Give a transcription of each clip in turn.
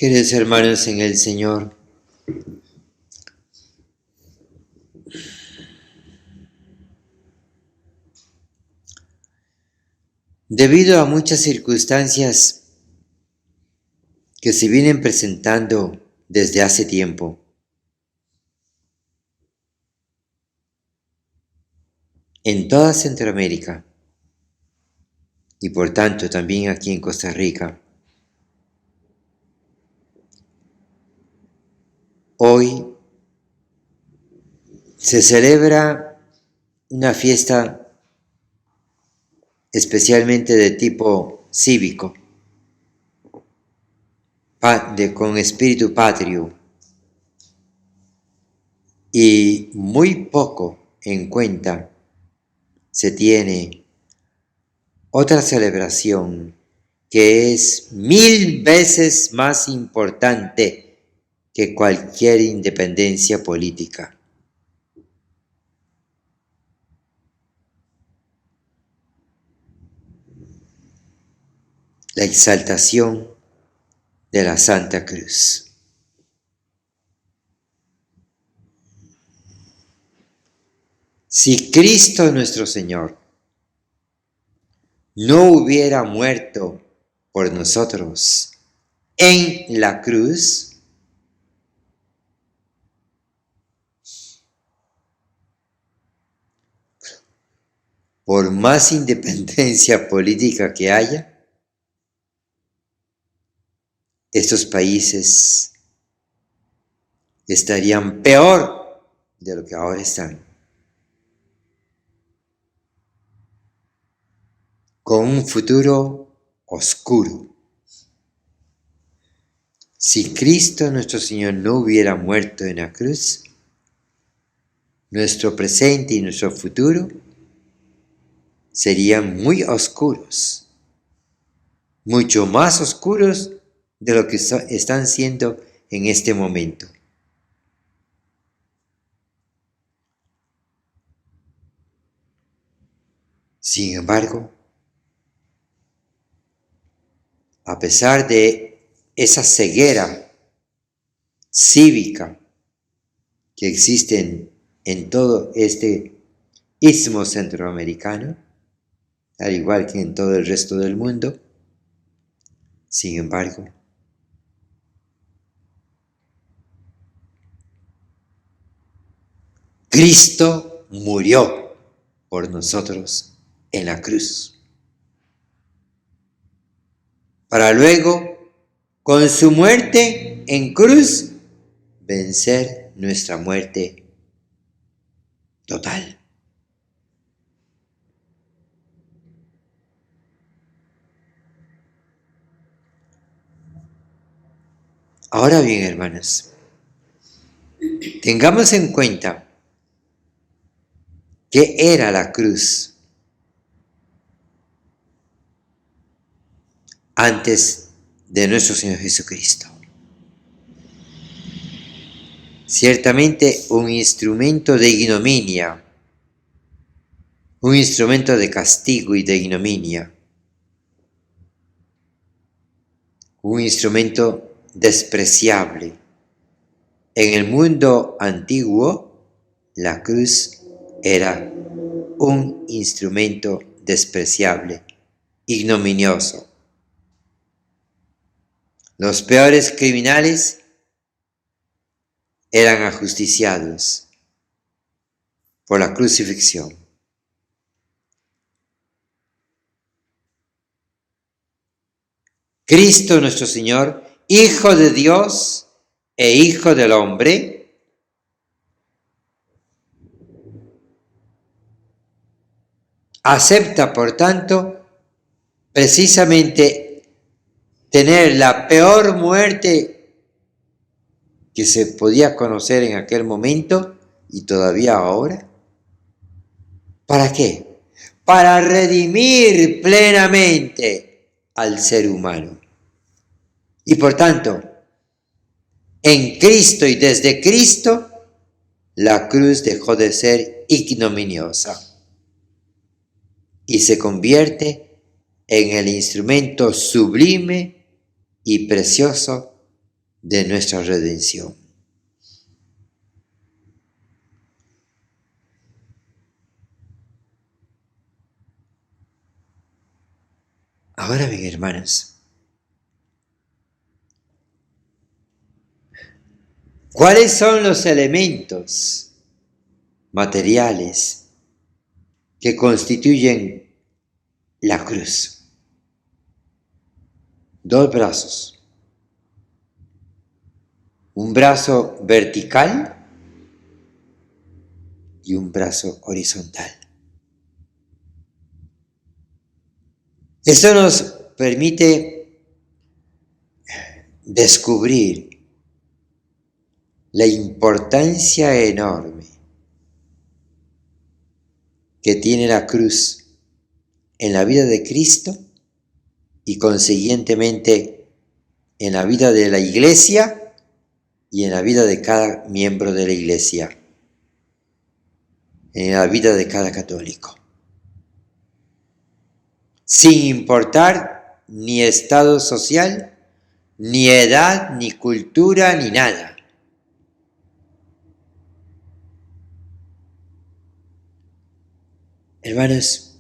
Queridos hermanos en el Señor, debido a muchas circunstancias que se vienen presentando desde hace tiempo, en toda Centroamérica y por tanto también aquí en Costa Rica, hoy se celebra una fiesta especialmente de tipo cívico, con espíritu patrio, y muy poco en cuenta se tiene otra celebración que es 1000 veces más importante que cualquier independencia política. La exaltación de la Santa Cruz. Si Cristo nuestro Señor no hubiera muerto por nosotros en la cruz, por más independencia política que haya, estos países estarían peor de lo que ahora están, con un futuro oscuro. Si Cristo nuestro Señor no hubiera muerto en la cruz, nuestro presente y nuestro futuro serían muy oscuros, mucho más oscuros de lo que están siendo en este momento. Sin embargo, a pesar de esa ceguera cívica que existe en todo este istmo centroamericano, al igual que en todo el resto del mundo, sin embargo, Cristo murió por nosotros en la cruz, para luego, con su muerte en cruz, vencer nuestra muerte total. Ahora bien, hermanos, tengamos en cuenta qué era la cruz antes de nuestro Señor Jesucristo. Ciertamente un instrumento de ignominia, un instrumento de castigo y de ignominia, un instrumento despreciable. En el mundo antiguo, la cruz era un instrumento despreciable, ignominioso. Los peores criminales eran ajusticiados por la crucifixión. Cristo nuestro Señor, Hijo de Dios e Hijo del hombre, acepta, por tanto, precisamente tener la peor muerte que se podía conocer en aquel momento y todavía ahora. ¿Para qué? Para redimir plenamente al ser humano. Y por tanto, en Cristo y desde Cristo, la cruz dejó de ser ignominiosa y se convierte en el instrumento sublime y precioso de nuestra redención. Ahora bien, hermanos, ¿cuáles son los elementos materiales que constituyen la cruz? 2 brazos. Un brazo vertical y un brazo horizontal. Esto nos permite descubrir la importancia enorme que tiene la cruz en la vida de Cristo y consiguientemente en la vida de la Iglesia y en la vida de cada miembro de la Iglesia, en la vida de cada católico. Sin importar ni estado social, ni edad, ni cultura, ni nada. Hermanos,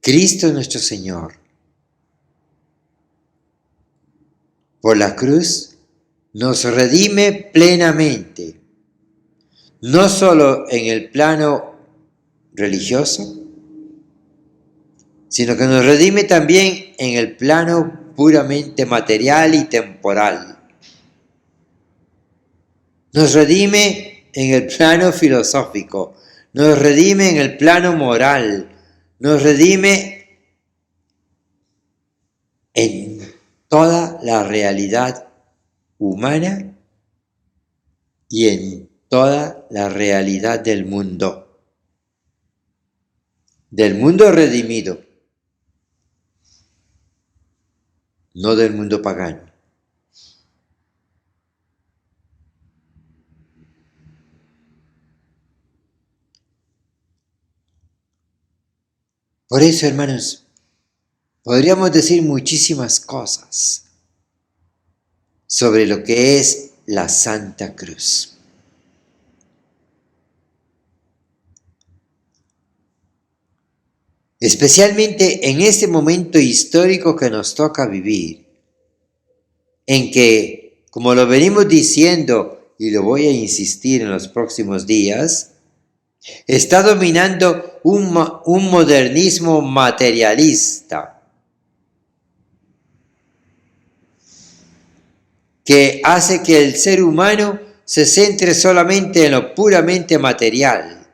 Cristo nuestro Señor, por la cruz, nos redime plenamente, no solo en el plano religioso, sino que nos redime también en el plano puramente material y temporal. Nos redime en el plano filosófico, nos redime en el plano moral, nos redime en toda la realidad humana y en toda la realidad del mundo redimido, no del mundo pagano. Por eso, hermanos, podríamos decir muchísimas cosas sobre lo que es la Santa Cruz. Especialmente en este momento histórico que nos toca vivir, en que, como lo venimos diciendo y lo voy a insistir en los próximos días, está dominando un modernismo materialista que hace que el ser humano se centre solamente en lo puramente material,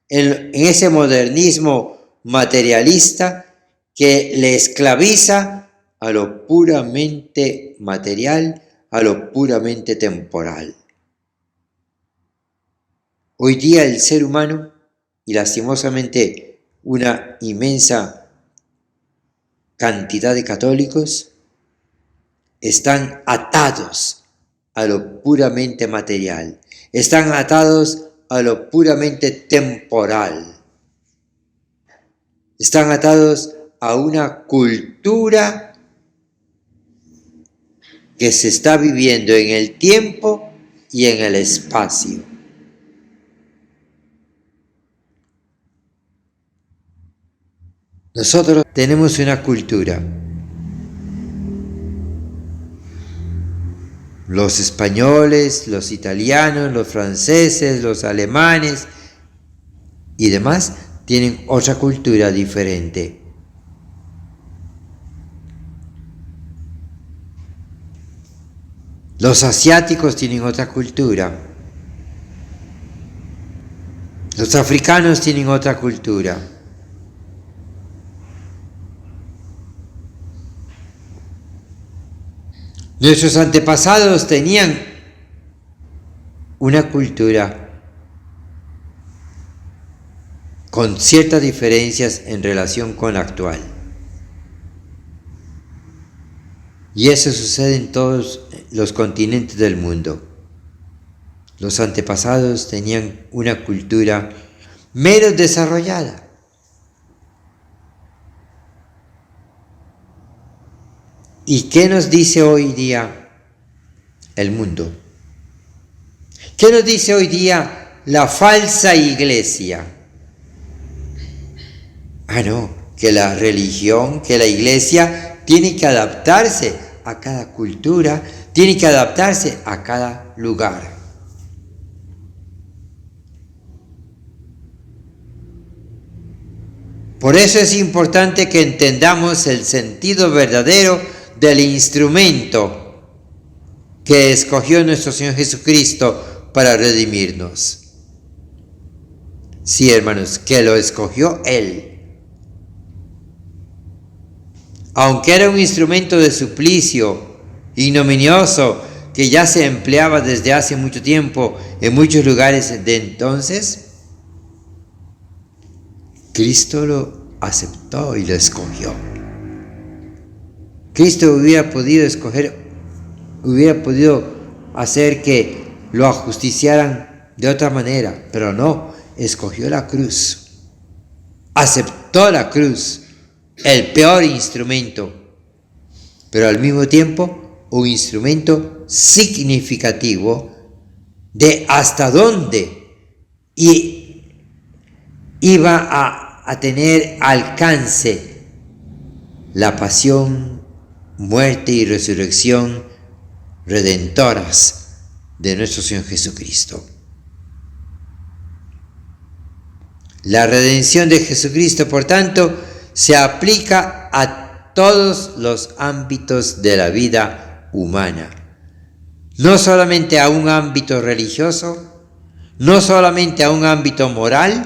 en ese modernismo materialista que le esclaviza a lo puramente material, a lo puramente temporal. Hoy día el ser humano, y lastimosamente una inmensa cantidad de católicos, están atados a lo puramente material, están atados a lo puramente temporal. Están atados a una cultura que se está viviendo en el tiempo y en el espacio. Nosotros tenemos una cultura. Los españoles, los italianos, los franceses, los alemanes y demás tienen otra cultura diferente. Los asiáticos tienen otra cultura. Los africanos tienen otra cultura. Nuestros antepasados tenían una cultura con ciertas diferencias en relación con la actual. Y eso sucede en todos los continentes del mundo. Los antepasados tenían una cultura menos desarrollada. ¿Y qué nos dice hoy día el mundo? ¿Qué nos dice hoy día la falsa iglesia? No, que la religión, que la iglesia tiene que adaptarse a cada cultura, tiene que adaptarse a cada lugar. Por eso es importante que entendamos el sentido verdadero del instrumento que escogió nuestro Señor Jesucristo para redimirnos. Sí, hermanos, que lo escogió Él. Aunque era un instrumento de suplicio ignominioso que ya se empleaba desde hace mucho tiempo en muchos lugares de entonces, Cristo lo aceptó y lo escogió. Cristo hubiera podido hacer que lo ajusticiaran de otra manera, pero no, escogió la cruz, aceptó la cruz, el peor instrumento, pero al mismo tiempo un instrumento significativo de hasta dónde iba a tener alcance la pasión, muerte y resurrección redentoras de nuestro Señor Jesucristo. La redención de Jesucristo, por tanto, se aplica a todos los ámbitos de la vida humana. No solamente a un ámbito religioso, no solamente a un ámbito moral,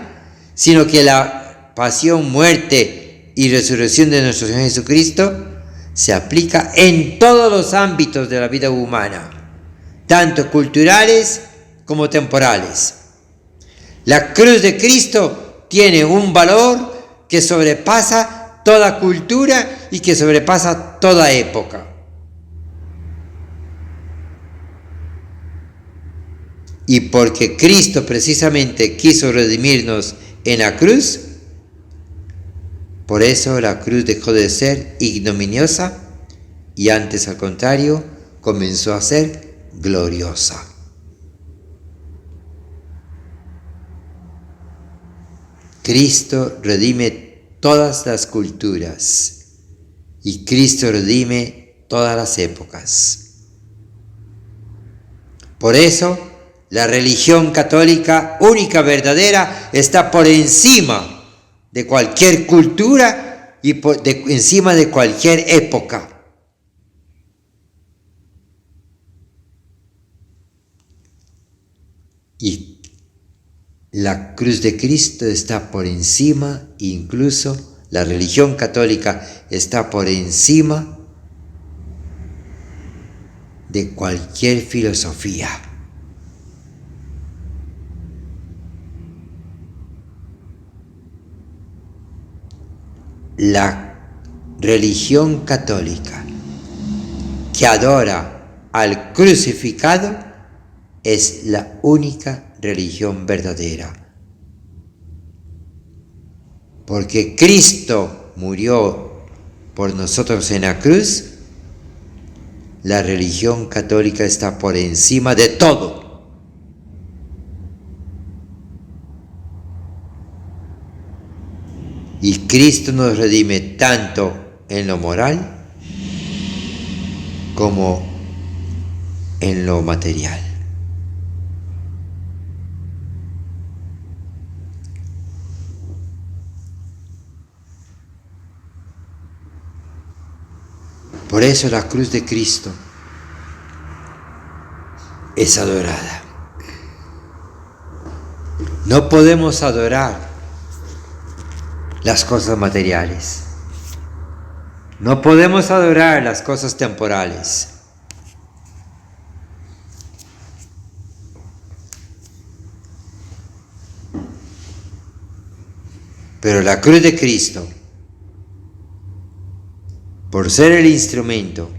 sino que la pasión, muerte y resurrección de nuestro Señor Jesucristo se aplica en todos los ámbitos de la vida humana, tanto culturales como temporales. La cruz de Cristo tiene un valor que sobrepasa toda cultura y que sobrepasa toda época. Y porque Cristo precisamente quiso redimirnos en la cruz, por eso la cruz dejó de ser ignominiosa y antes, al contrario, comenzó a ser gloriosa. Cristo redime todas las culturas y Cristo redime todas las épocas. Por eso, la religión católica única, verdadera, está por encima de cualquier cultura y encima de cualquier época. Y la cruz de Cristo está por encima, incluso la religión católica está por encima de cualquier filosofía. La religión católica que adora al crucificado es la única religión verdadera. Porque Cristo murió por nosotros en la cruz, la religión católica está por encima de todo. Y Cristo nos redime tanto en lo moral como en lo material. Por eso la cruz de Cristo es adorada. No podemos adorar las cosas materiales. No podemos adorar las cosas temporales. Pero la cruz de Cristo, por ser el instrumento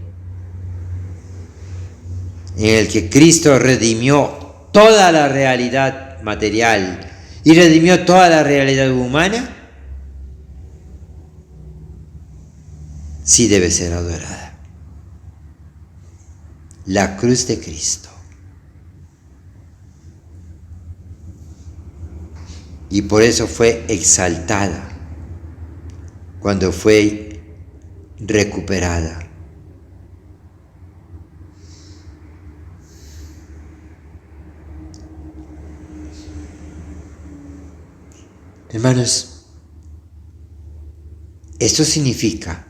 en el que Cristo redimió toda la realidad material y redimió toda la realidad humana, sí debe ser adorada. la cruz de Cristo. Y por eso fue exaltada cuando fue recuperada. Hermanos, esto significa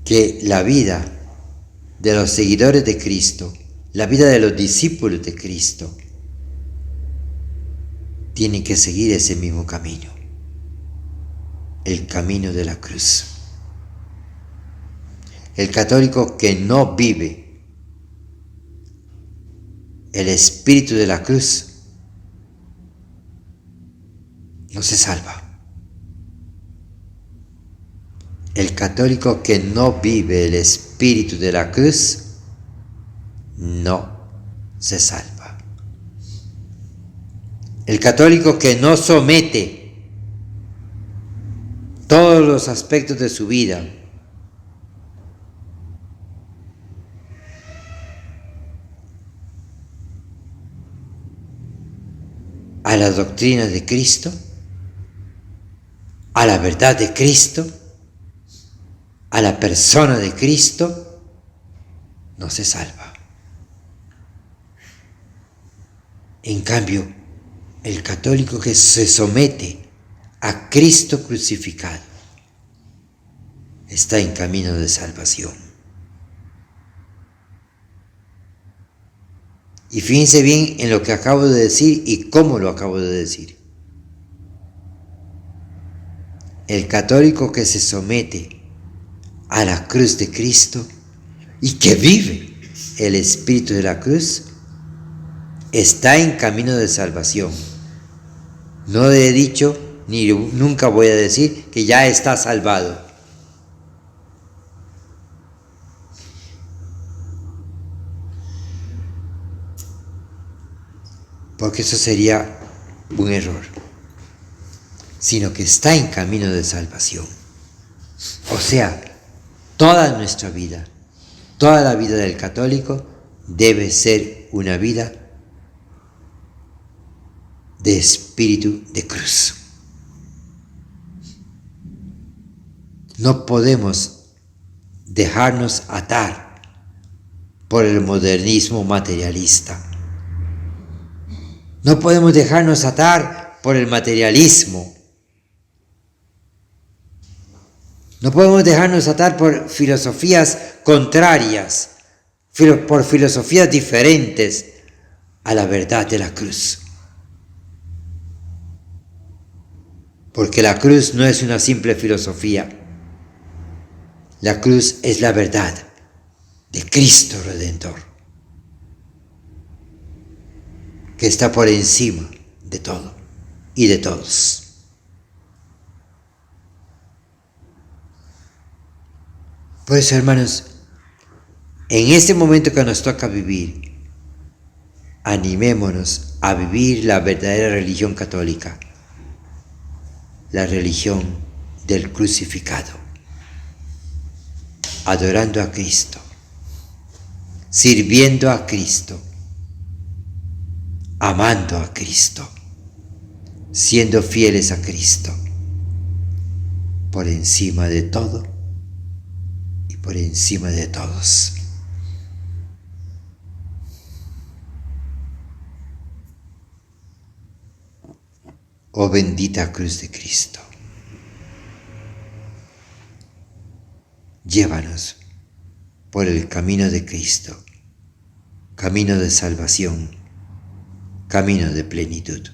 que la vida de los seguidores de Cristo, la vida de los discípulos de Cristo, tiene que seguir ese mismo camino, el camino de la cruz. El católico que no vive el espíritu de la cruz no se salva. El católico que no vive el espíritu de la cruz no se salva. El católico que no somete todos los aspectos de su vida a las doctrinas de Cristo, a la verdad de Cristo, a la persona de Cristo, no se salva. En cambio, el católico que se somete a Cristo crucificado está en camino de salvación. Y fíjense bien en lo que acabo de decir y cómo lo acabo de decir. El católico que se somete a la cruz de Cristo y que vive el espíritu de la cruz está en camino de salvación. No he dicho ni nunca voy a decir que ya está salvado. Porque eso sería un error. Sino que está en camino de salvación. O sea, toda nuestra vida, toda la vida del católico debe ser una vida de espíritu de cruz. No podemos dejarnos atar por el modernismo materialista. No podemos dejarnos atar por el materialismo. No podemos dejarnos atar por filosofías contrarias, por filosofías diferentes a la verdad de la cruz. Porque la cruz no es una simple filosofía. La cruz es la verdad de Cristo Redentor, que está por encima de todo y de todos. Por eso, hermanos, en este momento que nos toca vivir, animémonos a vivir la verdadera religión católica, la religión del crucificado, adorando a Cristo, sirviendo a Cristo, amando a Cristo, siendo fieles a Cristo, por encima de todo y por encima de todos. Oh bendita cruz de Cristo, llévanos por el camino de Cristo, camino de salvación, camino de plenitud.